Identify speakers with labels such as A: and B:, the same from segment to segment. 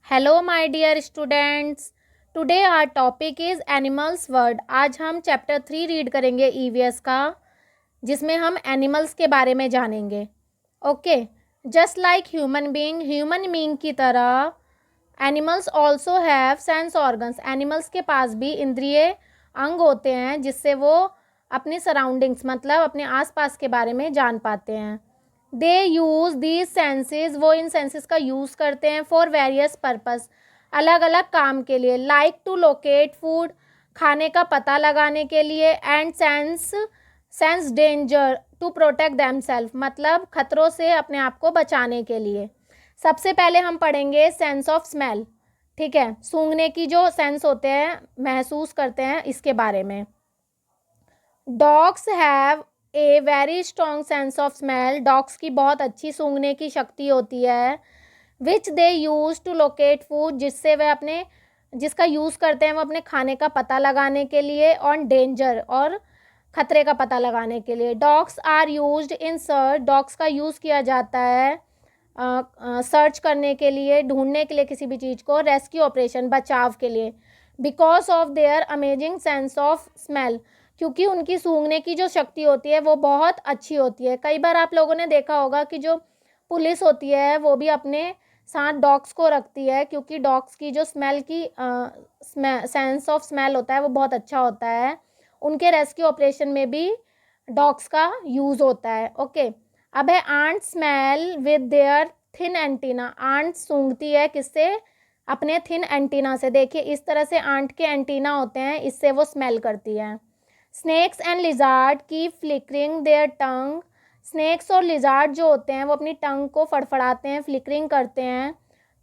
A: Hello my dear students. Today our topic is animals world. आज हम chapter 3 read करेंगे EVS का, जिसमें हम एनिमल्स के बारे में जानेंगे। Okay, just like human being की तरह animals also have sense organs. Animals के पास भी इंद्रिय अंग होते हैं जिससे वो अपनी सराउंडिंग्स मतलब अपने आसपास के बारे में जान पाते हैं। दे यूज़ दीज सेंसेस, वो इन सेंसेस का यूज़ करते हैं फॉर वेरियस पर्पस, अलग अलग काम के लिए। लाइक टू लोकेट फूड, खाने का पता लगाने के लिए। And sense danger to protect themselves, मतलब खतरों से अपने आप को बचाने के लिए। सबसे पहले हम पढ़ेंगे सेंस ऑफ स्मेल। ठीक है, सूंघने की जो सेंस होते हैं, महसूस करते हैं, इसके बारे में। Dogs have a very strong sense of smell. Dogs की बहुत अच्छी सूंघने की शक्ति होती है। विच दे यूज़ टू लोकेट फूड, जिसका यूज़ करते हैं वो अपने खाने का पता लगाने के लिए। ऑन डेंजर, और खतरे का पता लगाने के लिए। Dogs are used in search, dogs का यूज़ किया जाता है सर्च करने के लिए, ढूंढने के लिए किसी भी चीज़ को। रेस्क्यू ऑपरेशन, बचाव के लिए। Because of their amazing sense of smell, क्योंकि उनकी सूंघने की जो शक्ति होती है वो बहुत अच्छी होती है। कई बार आप लोगों ने देखा होगा कि जो पुलिस होती है वो भी अपने साथ डॉग्स को रखती है, क्योंकि डॉग्स की जो सेंस ऑफ स्मेल होता है वो बहुत अच्छा होता है। उनके रेस्क्यू ऑपरेशन में भी डॉग्स का यूज़ होता है। ओके, अब है ant smell with their thin antenna. Ant सूंघती है किससे? अपने थिन एंटीना से। देखिए इस तरह से आंट के एंटीना होते हैं, इससे वो स्मेल करती है। Snakes and lizard keep flickering their tongue. Snakes और लिजार्ड जो होते हैं वो अपनी टंग को फड़फड़ाते हैं, फ्लिकरिंग करते हैं।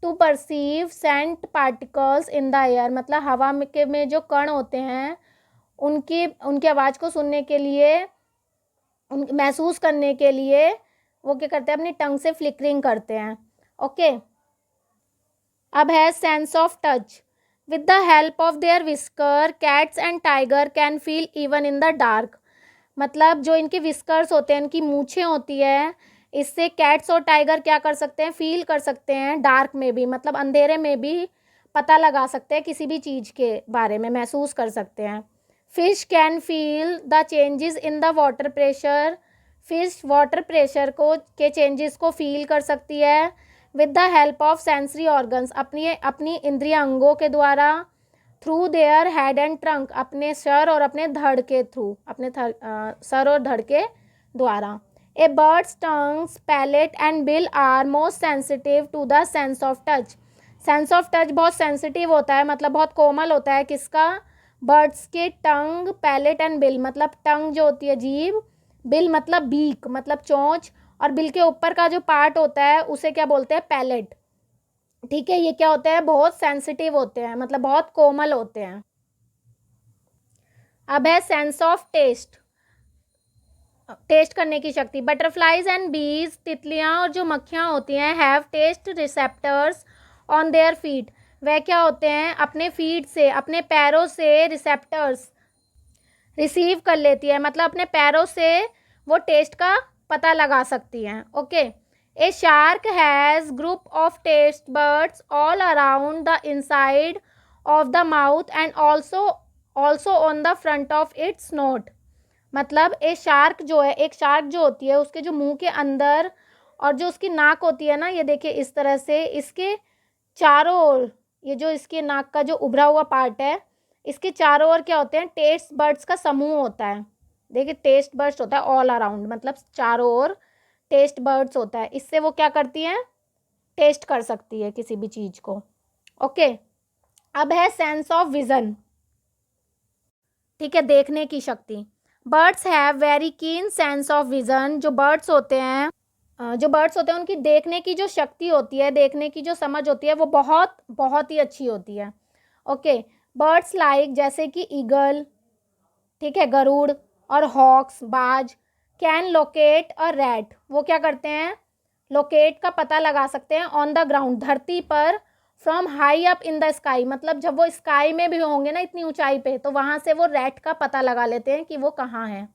A: To perceive scent particles in the air, मतलब हवा में जो कण होते हैं उनकी आवाज़ को सुनने के लिए, महसूस करने के लिए वो क्या करते हैं? अपनी टंग से फ्लिकरिंग करते हैं। ओके, अब है sense of touch. With the help of their whisker, cats and tiger can feel even in the dark. मतलब जो इनके विस्कर्स होते हैं, इनकी मूछें होती है, इससे कैट्स और टाइगर क्या कर सकते हैं? फील कर सकते हैं डार्क में भी, मतलब अंधेरे में भी पता लगा सकते हैं किसी भी चीज़ के बारे में, महसूस कर सकते हैं। Fish can feel the changes in the water pressure. Fish water pressure के चेंजेस को फील कर सकती है। With the help of sensory organs, अपनी इंद्रिय अंगों के द्वारा। Through their head and trunk, अपने सर और अपने धड़ के थ्रू, सर और धड़ के द्वारा। A bird's tongues, palate and bill are most sensitive to the sense of touch. Sense of touch बहुत सेंसिटिव होता है, मतलब बहुत कोमल होता है। किसका? बर्ड्स के टंग, पैलेट एंड बिल, मतलब टंग जो होती है जीभ, बिल मतलब बीक मतलब चोंच, और बिल के ऊपर का जो पार्ट होता है उसे क्या बोलते हैं? पैलेट। ठीक है, ये क्या होते हैं? बहुत सेंसिटिव होते हैं, मतलब बहुत कोमल होते हैं। अब है सेंस ऑफ टेस्ट, टेस्ट करने की शक्ति। बटरफ्लाइज एंड बीज, तितलियां और जो मक्खियां होती हैं, have taste receptors on their feet. वह क्या होते हैं? अपने फीट से, अपने पैरों से रिसेप्टर्स रिसीव कर लेती है, मतलब अपने पैरों से वो टेस्ट का पता लगा सकती हैं। Okay, A shark has group of taste buds all around the inside of the mouth and also on the front of its note. मतलब एक शार्क जो होती है उसके जो मुंह के अंदर और जो उसकी नाक होती है ना, ये देखिए इस तरह से इसके चारों ओर, ये जो इसके नाक का जो उभरा हुआ पार्ट है, इसके चारों ओर क्या होते हैं? टेस्ट बर्ड्स का समूह होता है। देखिए टेस्ट बर्ड्स होता है ऑल अराउंड, मतलब चारों ओर टेस्ट बर्ड्स होता है। इससे वो क्या करती हैं? टेस्ट कर सकती है किसी भी चीज़ को। ओके, अब है सेंस ऑफ विजन। ठीक है, देखने की शक्ति। Birds have very keen sense of vision. जो बर्ड्स होते हैं उनकी देखने की जो शक्ति होती है, देखने की जो समझ होती है, वो बहुत बहुत ही अच्छी होती है। ओके, बर्ड्स लाइक, जैसे कि ईगल, ठीक है, गरुड़, और हॉक्स, बाज, कैन लोकेट अ रैट। वो क्या करते हैं? लोकेट का पता लगा सकते हैं ऑन द ग्राउंड, धरती पर। From high up in the sky, मतलब जब वो स्काई में भी होंगे ना, इतनी ऊंचाई पे, तो वहाँ से वो रैट का पता लगा लेते हैं कि वो कहाँ है।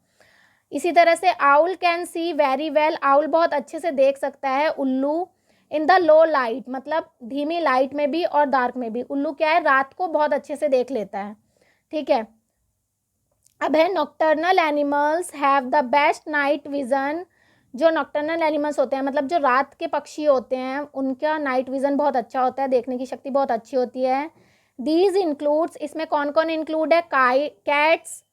A: इसी तरह से owl can see very well, owl बहुत अच्छे से देख सकता है। उल्लू इन द लो लाइट, मतलब धीमी लाइट में भी और डार्क में भी। उल्लू क्या है, रात को बहुत अच्छे से देख लेता है, ठीक है। अब है nocturnal animals have the best night vision. जो नॉक्टर्नल एनिमल्स होते हैं, मतलब जो रात के पक्षी होते हैं, उनका नाइट विजन बहुत अच्छा होता है, देखने की शक्ति बहुत अच्छी होती है। दीज इंक्लूड्स, इसमें कौन कौन इंक्लूड है, कैट्स,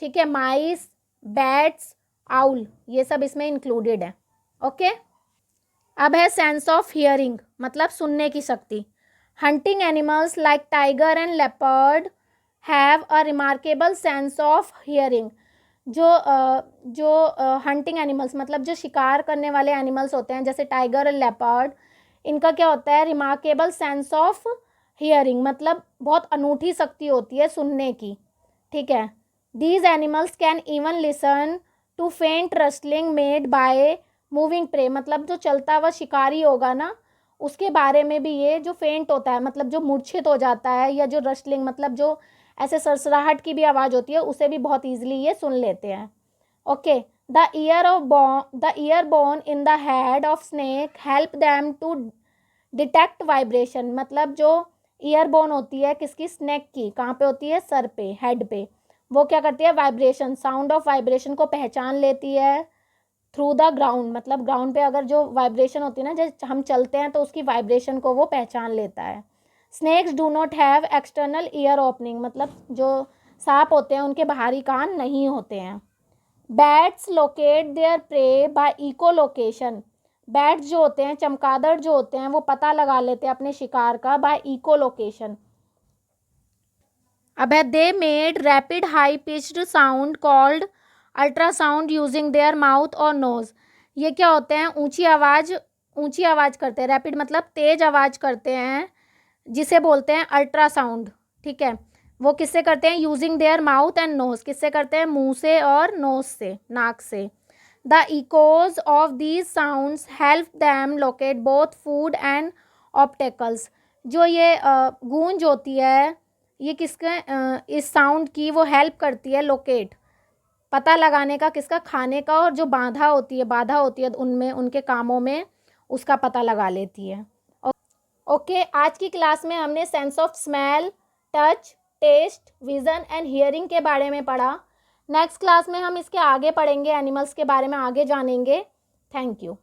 A: ठीक है, माइस, बैट्स, आउल, ये सब इसमें इंक्लूडेड है, ओके। अब है सेंस ऑफ हियरिंग, मतलब सुनने की शक्ति। Hunting animals like tiger and leopard have a remarkable sense of hearing. जो हंटिंग एनिमल्स, मतलब जो शिकार करने वाले एनिमल्स होते हैं, जैसे टाइगर और लेपर्ड, इनका क्या होता है, रिमार्केबल सेंस ऑफ हियरिंग, मतलब बहुत अनूठी शक्ति होती है सुनने की, ठीक है। These animals can even listen to faint rustling made by moving prey, मतलब जो चलता हुआ शिकारी होगा ना, उसके बारे में भी ये जो फेंट होता है, मतलब जो मूर्छित हो जाता है, या जो रस्टलिंग, मतलब जो ऐसे सरसराहट की भी आवाज़ होती है, उसे भी बहुत ईजिली ये सुन लेते हैं, okay. The ear bone in the head of snake help them to detect vibration, मतलब जो ईयर बोन होती है किसकी, स्नेक की, कहाँ पे होती है, सर पे, हेड पे, वो क्या करती है, वाइब्रेशन, साउंड ऑफ वाइब्रेशन को पहचान लेती है थ्रू द ग्राउंड, मतलब ग्राउंड पे अगर जो वाइब्रेशन होती है ना, जैसे हम चलते हैं तो उसकी वाइब्रेशन को वो पहचान लेता है। Snakes do not have external ear opening, मतलब जो सांप होते हैं उनके बाहरी कान नहीं होते हैं। Bats locate their prey by echo location. Bats जो होते हैं, चमगादड़ जो होते हैं, वो पता लगा लेते हैं अपने शिकार का बाय इको लोकेशन। अब है they made rapid high pitched sound called ultrasound using their mouth और नोज। ये क्या होते हैं, ऊंची आवाज़ करते हैं, रैपिड मतलब तेज आवाज़ करते हैं, जिसे बोलते हैं अल्ट्रासाउंड, ठीक है। वो किससे करते हैं, using their mouth and nose, किससे करते हैं, मुंह से और नोज से, नाक से। The echoes of these sounds help them locate both food and opticals. जो ये गूंज होती है, ये किसके इस साउंड की वो हेल्प करती है लोकेट, पता लगाने का, किसका, खाने का, और जो बाधा होती है उनमें, उनके कामों में, उसका पता लगा लेती है, ओके। आज की क्लास में हमने sense of smell, touch, taste, vision and hearing के बारे में पढ़ा। नेक्स्ट क्लास में हम इसके आगे पढ़ेंगे, एनिमल्स के बारे में आगे जानेंगे। Thank you.